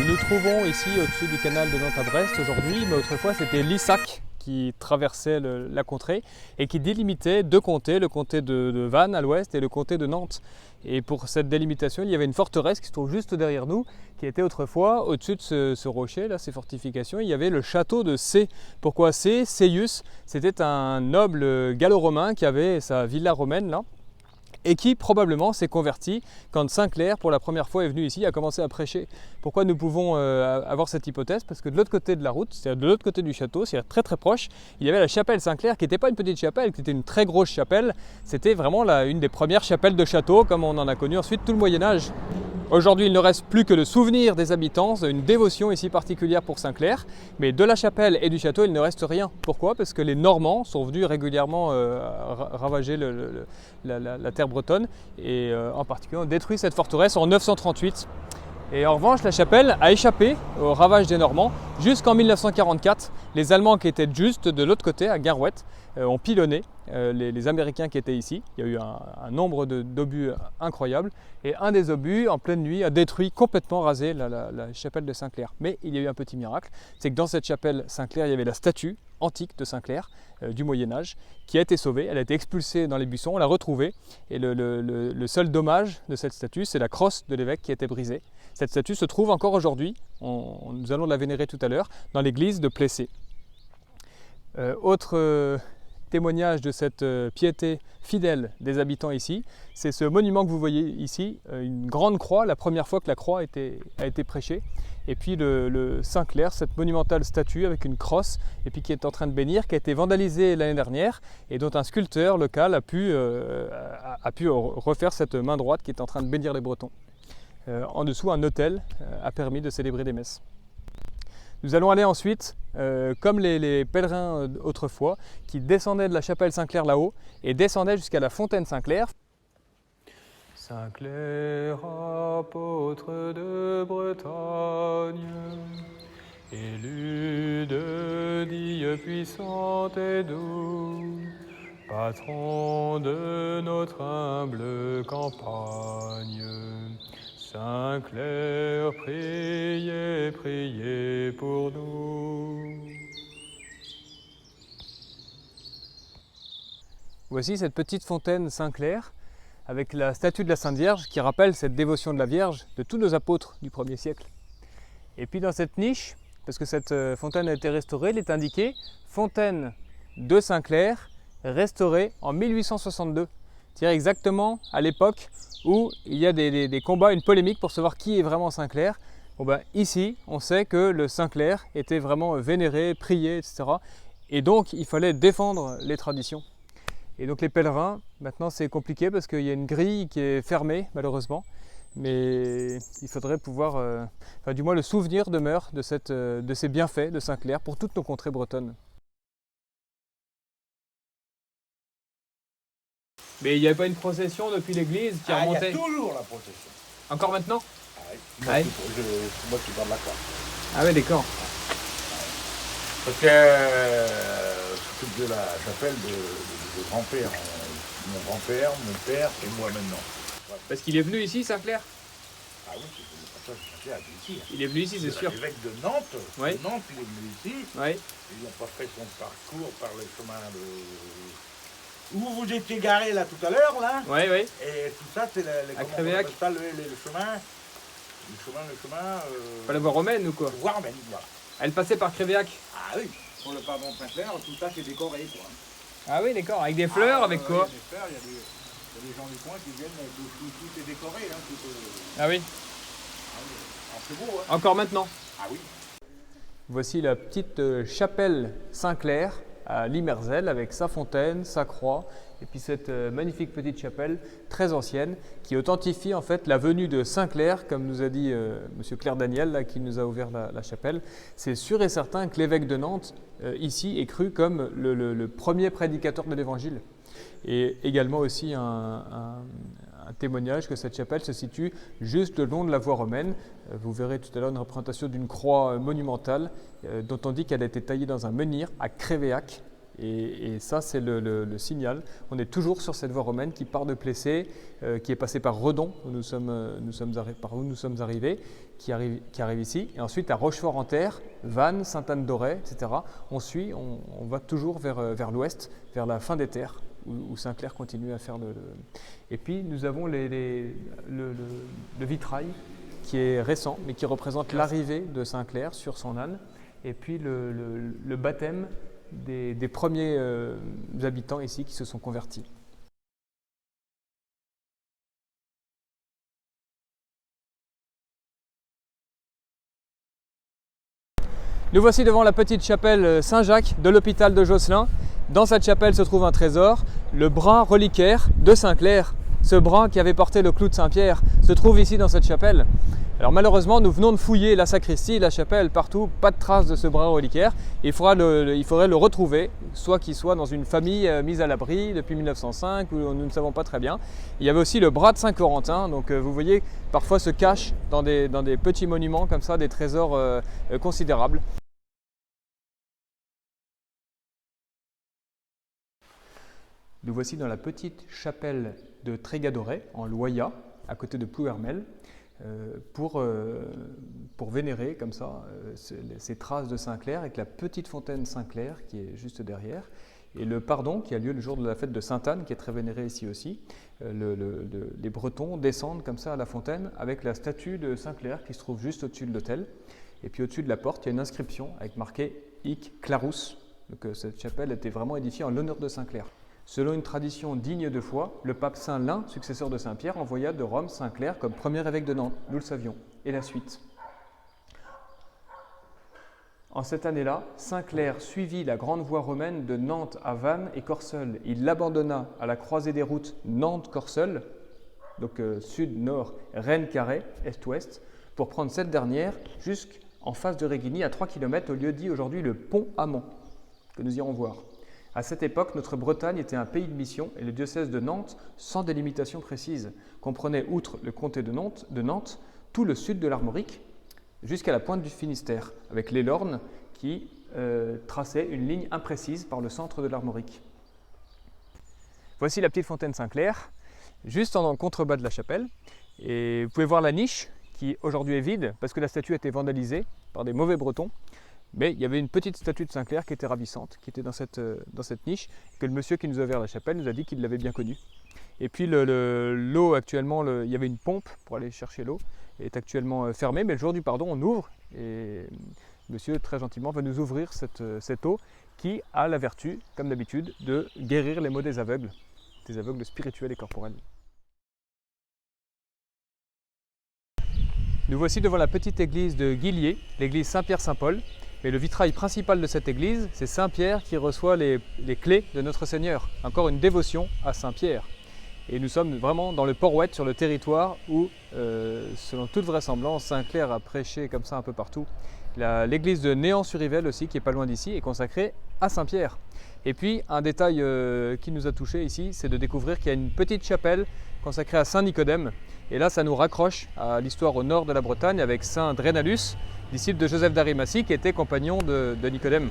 Nous nous trouvons ici au-dessus du canal de Nantes à Brest aujourd'hui, mais autrefois c'était l'Issac qui traversait la contrée et qui délimitait deux comtés, le comté de Vannes à l'ouest et le comté de Nantes. Et pour cette délimitation, il y avait une forteresse qui se trouve juste derrière nous, qui était autrefois au-dessus de ce rocher, là, ces fortifications, il y avait le château de Cé. Pourquoi Cé? Ceius, c'était un noble gallo-romain qui avait sa villa romaine là, et qui probablement s'est converti quand Saint-Clair, pour la première fois, est venu ici, a commencé à prêcher. Pourquoi nous pouvons avoir cette hypothèse? Parce que de l'autre côté de la route, c'est-à-dire de l'autre côté du château, c'est-à-dire très très proche, il y avait la chapelle Saint-Clair, qui n'était pas une petite chapelle, qui était une très grosse chapelle. C'était vraiment une des premières chapelles de château, comme on en a connu ensuite tout le Moyen-Âge. Aujourd'hui, il ne reste plus que le souvenir des habitants, une dévotion ici particulière pour Saint-Clair, mais de la chapelle et du château, il ne reste rien. Pourquoi? Parce que les Normands sont venus régulièrement ravager la terre bretonne et en particulier ont détruit cette forteresse en 938. Et en revanche, la chapelle a échappé au ravage des Normands jusqu'en 1944. Les Allemands qui étaient juste de l'autre côté, à Guerouette, ont pilonné les Américains qui étaient ici. Il y a eu un nombre d'obus incroyable. Et un des obus, en pleine nuit, a détruit, complètement rasé la chapelle de Saint-Clair. Mais il y a eu un petit miracle, c'est que dans cette chapelle Saint-Clair, il y avait la statue antique de Saint-Clair du Moyen-Âge qui a été sauvée. Elle a été expulsée dans les buissons, on l'a retrouvée. Et le seul dommage de cette statue, c'est la crosse de l'évêque qui a été brisée. Cette statue se trouve encore aujourd'hui, nous allons la vénérer tout à l'heure, dans l'église de Plessé. Autre témoignage de cette piété fidèle des habitants ici, c'est ce monument que vous voyez ici, une grande croix, la première fois que la croix a été prêchée, et puis le Saint-Clair, cette monumentale statue avec une crosse, et puis qui est en train de bénir, qui a été vandalisée l'année dernière, et dont un sculpteur local a pu refaire cette main droite qui est en train de bénir les Bretons. En dessous, un autel a permis de célébrer des messes. Nous allons aller ensuite, comme les pèlerins autrefois, qui descendaient de la chapelle Saint-Clair là-haut et descendaient jusqu'à la fontaine Saint-Clair. Saint-Clair, apôtre de Bretagne, élu de Dieu puissant et doux, patron de notre humble campagne. Saint-Clair, priez, priez pour nous. Voici cette petite fontaine Saint-Clair avec la statue de la Sainte Vierge qui rappelle cette dévotion de la Vierge de tous nos apôtres du 1er siècle. Et puis dans cette niche, parce que cette fontaine a été restaurée, il est indiqué fontaine de Saint-Clair restaurée en 1862. C'est-à-dire exactement à l'époque où il y a des combats, une polémique pour savoir qui est vraiment Saint-Clair. Bon ben, ici, on sait que le Saint-Clair était vraiment vénéré, prié, etc. Et donc, il fallait défendre les traditions. Et donc les pèlerins, maintenant c'est compliqué parce qu'il y a une grille qui est fermée, malheureusement. Mais il faudrait pouvoir, du moins le souvenir demeure de ces bienfaits de Saint-Clair pour toutes nos contrées bretonnes. Mais il n'y avait pas une procession depuis l'église qui remontait? Il y a toujours la procession. Encore maintenant? Ah oui, Ouais. c'est moi qui garde la croix. Ah ouais, d'accord. Parce que s'occupe de la chapelle de grand-père. Mon grand-père, mon père et moi maintenant. Ouais. Parce qu'il est venu ici, Saint-Clair? Ah oui, c'est le passage de Saint-Clair ici. Il est venu ici, c'est sûr. L'évêque de Nantes, Ouais. Nantes, il est venu ici. Ouais. Ils n'ont pas fait son parcours par le chemin de... Où vous étiez garé là tout à l'heure, là. Ouais, ouais. Et tout ça, c'est À Crévéac. le chemin. Le chemin. Pas la voie romaine ou quoi? Voie romaine, voilà. Elle passait par Crévéac. Ah oui, pour le pardon de Saint-Clair, tout ça c'est décoré, quoi. Ah oui, d'accord. Avec des fleurs, avec quoi? Il y a des fleurs, il y a des gens du coin qui viennent, tout est décoré, là. Ah oui. Alors c'est beau, hein. Encore maintenant. Ah oui. Voici la petite chapelle Saint-Clair à Limerzel avec sa fontaine, sa croix et puis cette magnifique petite chapelle très ancienne qui authentifie en fait la venue de Saint-Clair, comme nous a dit monsieur Claire Daniel là, qui nous a ouvert la chapelle. C'est sûr et certain que l'évêque de Nantes ici est cru comme le premier prédicateur de l'évangile. Et également aussi un témoignage que cette chapelle se situe juste le long de la voie romaine. Vous verrez tout à l'heure une représentation d'une croix monumentale dont on dit qu'elle a été taillée dans un menhir à Crévéac Et ça, c'est le signal. On est toujours sur cette voie romaine qui part de Plessé, qui est passée par Redon, par où nous sommes arrivés, qui arrive ici. Et ensuite à Rochefort-en-Terre, Vannes, Sainte-Anne-d'Auray, etc. On suit, on va toujours vers l'ouest, vers la fin des terres, où Saint-Clair continue à faire Et puis nous avons le vitrail qui est récent, mais qui représente l'arrivée de Saint-Clair sur son âne. Et puis le baptême des premiers habitants ici qui se sont convertis. Nous voici devant la petite chapelle Saint-Jacques de l'hôpital de Josselin. Dans cette chapelle se trouve un trésor, le bras reliquaire de Saint-Clair. Ce bras qui avait porté le clou de Saint-Pierre se trouve ici dans cette chapelle. Alors malheureusement, nous venons de fouiller la sacristie, la chapelle, partout, pas de traces de ce bras reliquaire. Il faudrait le retrouver, soit qu'il soit dans une famille mise à l'abri depuis 1905, où nous ne savons pas très bien. Il y avait aussi le bras de Saint-Corentin, donc vous voyez, parfois se cachent dans des petits monuments comme ça, des trésors considérables. Nous voici dans la petite chapelle de Trégadoret, en Loyat, à côté de Plouermel, pour vénérer comme ça ces traces de Saint-Clair, avec la petite fontaine Saint-Clair qui est juste derrière, et le pardon qui a lieu le jour de la fête de Sainte-Anne, qui est très vénérée ici aussi. Les Bretons descendent comme ça à la fontaine avec la statue de Saint-Clair qui se trouve juste au-dessus de l'autel. Et puis au-dessus de la porte, il y a une inscription avec marqué « Hic Clarus ». Donc cette chapelle était vraiment édifiée en l'honneur de Saint-Clair. Selon une tradition digne de foi, le pape Saint Lin, successeur de Saint-Pierre, envoya de Rome Saint-Clair comme premier évêque de Nantes. Nous le savions. Et la suite. En cette année-là, Saint-Clair suivit la grande voie romaine de Nantes à Vannes et Corseul. Il l'abandonna à la croisée des routes Nantes-Corseul, donc sud-nord, Rennes-Carré, est-ouest, pour prendre cette dernière jusqu'en face de Régligny, à 3 km, au lieu dit aujourd'hui le Pont-Amont, que nous irons voir. À cette époque, notre Bretagne était un pays de mission et le diocèse de Nantes, sans délimitation précise, comprenait, outre le comté de Nantes, tout le sud de l'Armorique, jusqu'à la pointe du Finistère, avec les Lornes qui traçaient une ligne imprécise par le centre de l'Armorique. Voici la petite fontaine Saint-Clair, juste en contrebas de la chapelle. Et vous pouvez voir la niche qui aujourd'hui est vide parce que la statue a été vandalisée par des mauvais Bretons. Mais il y avait une petite statue de Saint-Clair qui était ravissante, qui était dans cette niche, que le monsieur qui nous a ouvert la chapelle nous a dit qu'il l'avait bien connue. Et puis l'eau actuellement, il y avait une pompe pour aller chercher l'eau, est actuellement fermée, mais le jour du pardon, on ouvre et monsieur très gentiment va nous ouvrir cette eau qui a la vertu, comme d'habitude, de guérir les maux des aveugles spirituels et corporels. Nous voici devant la petite église de Guillier, l'église Saint-Pierre-Saint-Paul. Mais le vitrail principal de cette église, c'est Saint-Pierre qui reçoit les clés de notre Seigneur. Encore une dévotion à Saint-Pierre. Et nous sommes vraiment dans le Port-Ouët, sur le territoire où, selon toute vraisemblance, Saint-Clair a prêché comme ça un peu partout. L'église de Néant-sur-Yvelle aussi, qui est pas loin d'ici, est consacrée à Saint-Pierre. Et puis, un détail qui nous a touché ici, c'est de découvrir qu'il y a une petite chapelle consacrée à Saint-Nicodème. Et là, ça nous raccroche à l'histoire au nord de la Bretagne avec Saint Drénalus, disciple de Joseph d'Arimathie, qui était compagnon de Nicodème.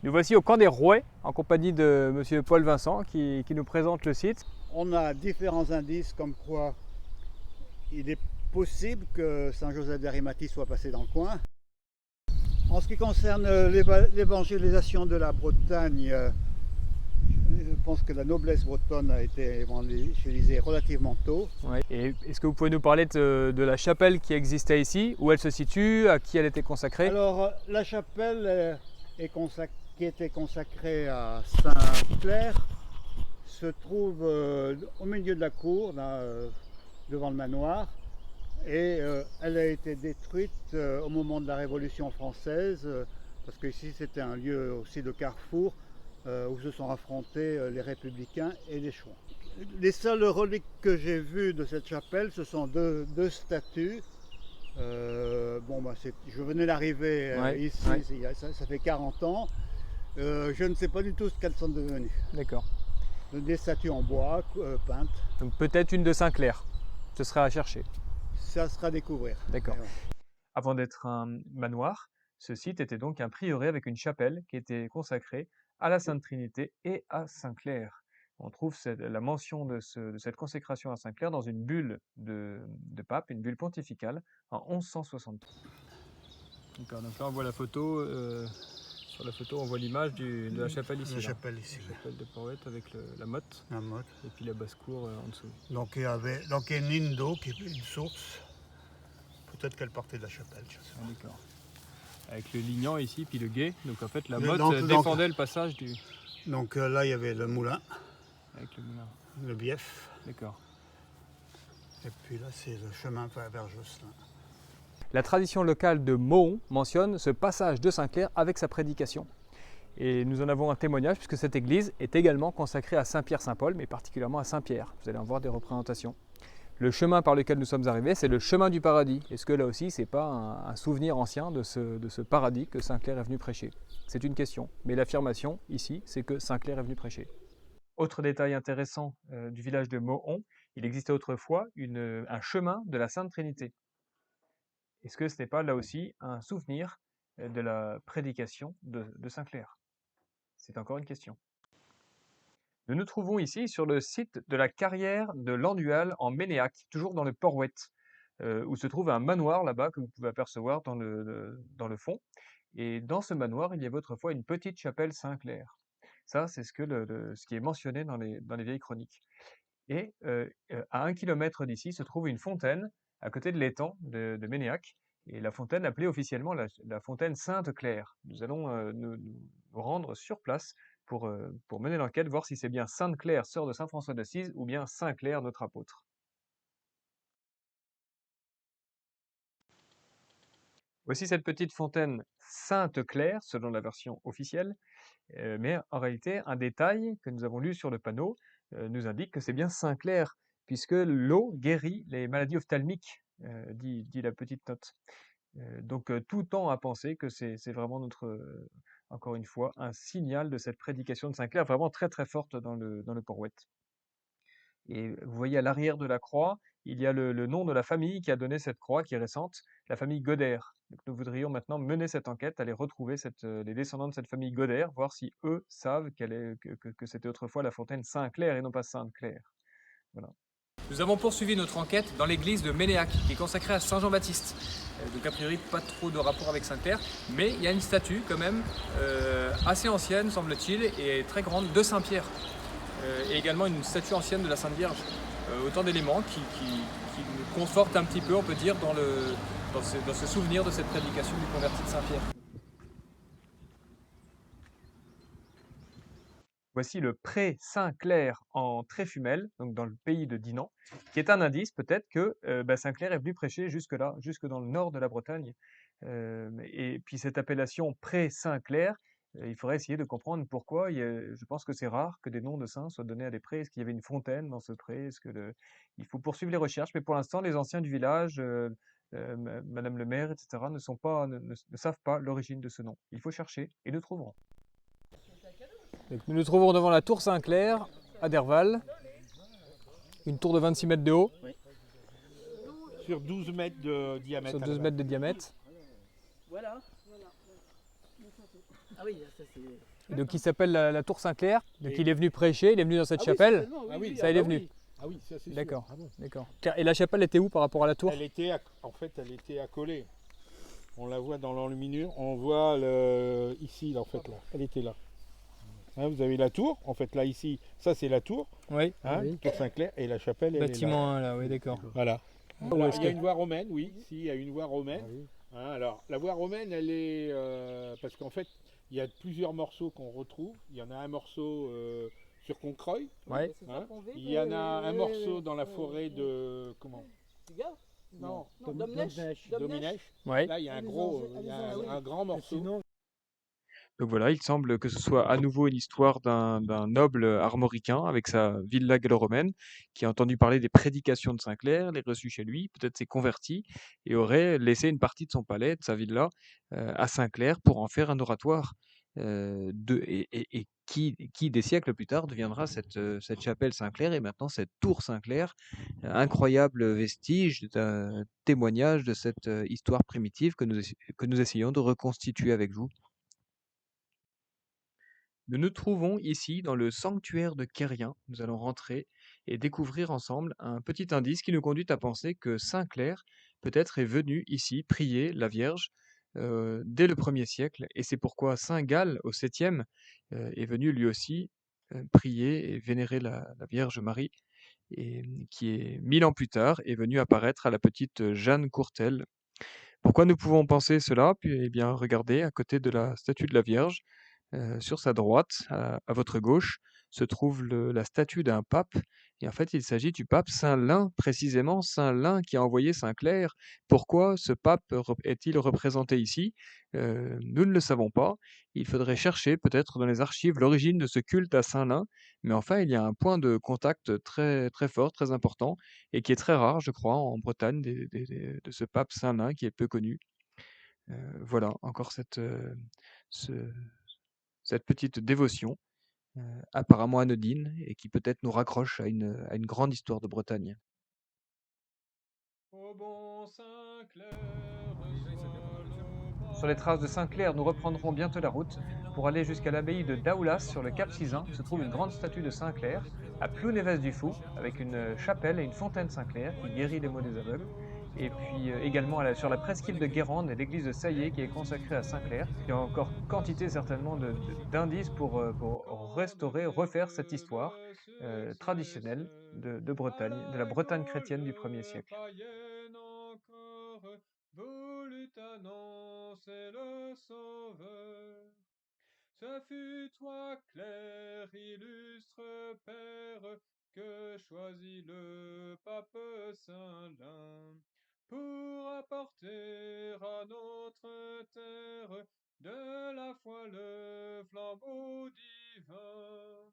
Nous voici au camp des Rouets, en compagnie de M. Paul Vincent, qui nous présente le site. On a différents indices comme quoi il est possible que Saint Joseph d'Arimathie soit passé dans le coin. En ce qui concerne l'évangélisation de la Bretagne, je pense que la noblesse bretonne a été évangélisée relativement tôt. Ouais. Et est-ce que vous pouvez nous parler de la chapelle qui existait ici, où elle se situe, à qui elle était consacrée? Alors, la chapelle qui était consacrée à Saint-Clair se trouve au milieu de la cour, là, devant le manoir. Et elle a été détruite au moment de la Révolution française, parce qu'ici c'était un lieu aussi de carrefour, où se sont affrontés les républicains et les chouans. Les seules reliques que j'ai vues de cette chapelle, ce sont deux statues. Je venais d'arriver ici, ça fait 40 ans. Je ne sais pas du tout ce qu'elles sont devenues. D'accord. Des statues en bois, peintes. Donc peut-être une de Saint-Clair, ce serait à chercher. Ça sera à découvrir. D'accord. Avant d'être un manoir, Ce site était donc un prieuré avec une chapelle qui était consacrée à la Sainte Trinité et à Saint Clair. On trouve la mention de cette consécration à Saint Clair dans une bulle de pape, une bulle pontificale, en 1163. D'accord, donc là on voit la photo, sur la photo on voit l'image de la chapelle ici. La chapelle ici. La chapelle de Porrette avec la motte. La motte. Et puis la basse-cour en dessous. Donc il y avait une ligne d'eau qui est une source. Peut-être qu'elle partait de la chapelle. Ah, d'accord. Avec le lignan ici, puis le gué. Donc en fait la Le- motte donc- défendait le passage du... Donc là il y avait le moulin, avec le moulin. le bief. D'accord. Et puis là c'est le chemin vers Josselin. La tradition locale de Mohon mentionne ce passage de Saint-Clair avec sa prédication. Et nous en avons un témoignage puisque cette église est également consacrée à Saint-Pierre-Saint-Paul, mais particulièrement à Saint-Pierre. Vous allez en voir des représentations. Le chemin par lequel nous sommes arrivés, c'est le chemin du paradis. Est-ce que là aussi, ce n'est pas un souvenir ancien de ce paradis que Saint-Clair est venu prêcher? C'est une question. Mais l'affirmation, ici, c'est que Saint-Clair est venu prêcher. Autre détail intéressant du village de Mohon, il existait autrefois un chemin de la Sainte Trinité. Est-ce que ce n'est pas là aussi un souvenir de la prédication de Saint-Clair? C'est encore une question. Nous nous trouvons ici sur le site de la carrière de l'Andual en Ménéac, toujours dans le Port-Ouette, où se trouve un manoir là-bas que vous pouvez apercevoir dans le fond. Et dans ce manoir, il y avait autrefois une petite chapelle Saint-Clair. Ça, c'est ce qui est mentionné dans les vieilles chroniques. Et à 1 kilomètre d'ici se trouve une fontaine à côté de l'étang de Ménéac, et la fontaine appelée officiellement la fontaine Sainte-Claire. Nous allons nous rendre sur place pour mener l'enquête, voir si c'est bien Sainte-Claire, sœur de Saint François d'Assise, ou bien Saint-Clair, notre apôtre. Voici cette petite fontaine Sainte-Claire, selon la version officielle, mais en réalité, un détail que nous avons lu sur le panneau nous indique que c'est bien Saint-Clair, puisque l'eau guérit les maladies ophtalmiques, dit la petite note. Donc tout tend à penser que c'est vraiment encore une fois, un signal de cette prédication de Saint-Clair, vraiment très très forte dans le Port-Ouette. Et vous voyez à l'arrière de la croix, il y a le nom de la famille qui a donné cette croix, qui est récente, la famille Goder. Donc nous voudrions maintenant mener cette enquête, aller retrouver les descendants de cette famille Goder, voir si eux savent que c'était autrefois la fontaine Saint-Clair et non pas Sainte-Claire. Voilà. Nous avons poursuivi notre enquête dans l'église de Ménéac, qui est consacrée à Saint Jean-Baptiste. Donc a priori pas trop de rapport avec Saint-Clair, mais il y a une statue quand même assez ancienne, semble-t-il, et très grande de Saint-Pierre. Et également une statue ancienne de la Sainte Vierge. Autant d'éléments qui nous confortent un petit peu, on peut dire, dans ce souvenir de cette prédication du converti de Saint-Pierre. Voici le pré Saint-Clair en Tréfumel, donc dans le pays de Dinan, qui est un indice peut-être que Saint-Clair est venu prêcher jusque-là, jusque dans le nord de la Bretagne. Et puis cette appellation pré Saint-Clair, il faudrait essayer de comprendre pourquoi. Je pense que c'est rare que des noms de saints soient donnés à des prés. Est-ce qu'il y avait une fontaine dans ce pré? Il faut poursuivre les recherches, mais pour l'instant, les anciens du village, Madame le maire, etc., ne savent pas l'origine de ce nom. Il faut chercher et nous trouverons. Donc, nous nous trouvons devant la tour Saint-Clair à Derval, une tour de 26 mètres de haut. Oui. Sur 12 mètres de diamètre. Sur 12 mètres de diamètre. Voilà. Ah oui, ça c'est... Et donc il s'appelle la tour Saint-Clair. Donc Et- il est venu prêcher, il est venu dans cette chapelle. Ah oui, Ça, il est venu. Ah oui, ça c'est sûr. D'accord, Ah bon. d'accord. Et la chapelle était où par rapport à la tour? Elle était, en fait, elle était accolée. On la voit dans l'enluminure. On voit ici, là, en fait, là. Elle était là. Hein, vous avez la tour, en fait, là, ici, ça c'est la tour, Oui. hein, Oui. tour Saint-Clair, et la chapelle, elle est là. Bâtiment 1 là, oui d'accord. Voilà. Où Alors, est-ce il y a que- une voie romaine, oui, si, il y a une voie romaine. Hein, alors, la voie romaine, elle est... parce qu'en fait, il y a plusieurs morceaux qu'on retrouve. Il y en a un morceau sur Concreuil. Ouais. Hein. Il y en a un morceau dans la forêt de... Comment? Non, Dominèche. Ouais. Là, il y a un grand morceau. Donc voilà, il semble que ce soit à nouveau une histoire d'un noble armoricain avec sa villa gallo-romaine qui a entendu parler des prédications de Saint-Clair, les reçut chez lui, peut-être s'est converti et aurait laissé une partie de son palais, de sa villa, à Saint-Clair pour en faire un oratoire. et qui, des siècles plus tard, deviendra cette chapelle Saint-Clair et maintenant cette tour Saint-Clair, incroyable vestige d'un témoignage de cette histoire primitive que nous essayons de reconstituer avec vous. Nous nous trouvons ici dans le sanctuaire de Quérien. Nous allons rentrer et découvrir ensemble un petit indice qui nous conduit à penser que Saint Clair peut-être est venu ici prier la Vierge dès le 1er siècle. Et c'est pourquoi Saint Gall, au 7e, est venu lui aussi prier et vénérer la Vierge Marie, et qui est 1000 ans plus tard est venu apparaître à la petite Jeanne Courtel. Pourquoi nous pouvons penser cela? Puis, eh bien, regardez, à côté de la statue de la Vierge, sur sa droite, à votre gauche, se trouve la statue d'un pape. Et en fait, il s'agit du pape Saint Lin, précisément Saint Lin qui a envoyé Saint Clair. Pourquoi ce pape est-il représenté ici? Nous ne le savons pas. Il faudrait chercher peut-être dans les archives l'origine de ce culte à Saint Lin. Mais enfin, il y a un point de contact très, très fort, très important, et qui est très rare, je crois, en Bretagne, de ce pape Saint Lin qui est peu connu. Voilà, encore ce- cette petite dévotion, apparemment anodine, et qui peut-être nous raccroche à une grande histoire de Bretagne. Au bon Saint-Clair, sur les traces de Saint-Clair, nous reprendrons bientôt la route pour aller jusqu'à l'abbaye de Daoulas sur le cap Sizun. Se trouve une grande statue de Saint-Clair à Plounévez-du-Fou, avec une chapelle et une fontaine Saint-Clair qui guérit les maux des aveugles. Et puis également sur la presqu'île de Guérande et l'église de Saillé qui est consacrée à Saint-Clair. Il y a encore quantité certainement d'indices pour restaurer, refaire cette histoire traditionnelle de Bretagne, de la Bretagne chrétienne du 1er siècle. Voulut annoncer le Sauveur. Ce fut toi, Clair, illustre père, que choisit le pape Saint-Lin pour apporter à notre terre de la foi le flambeau divin.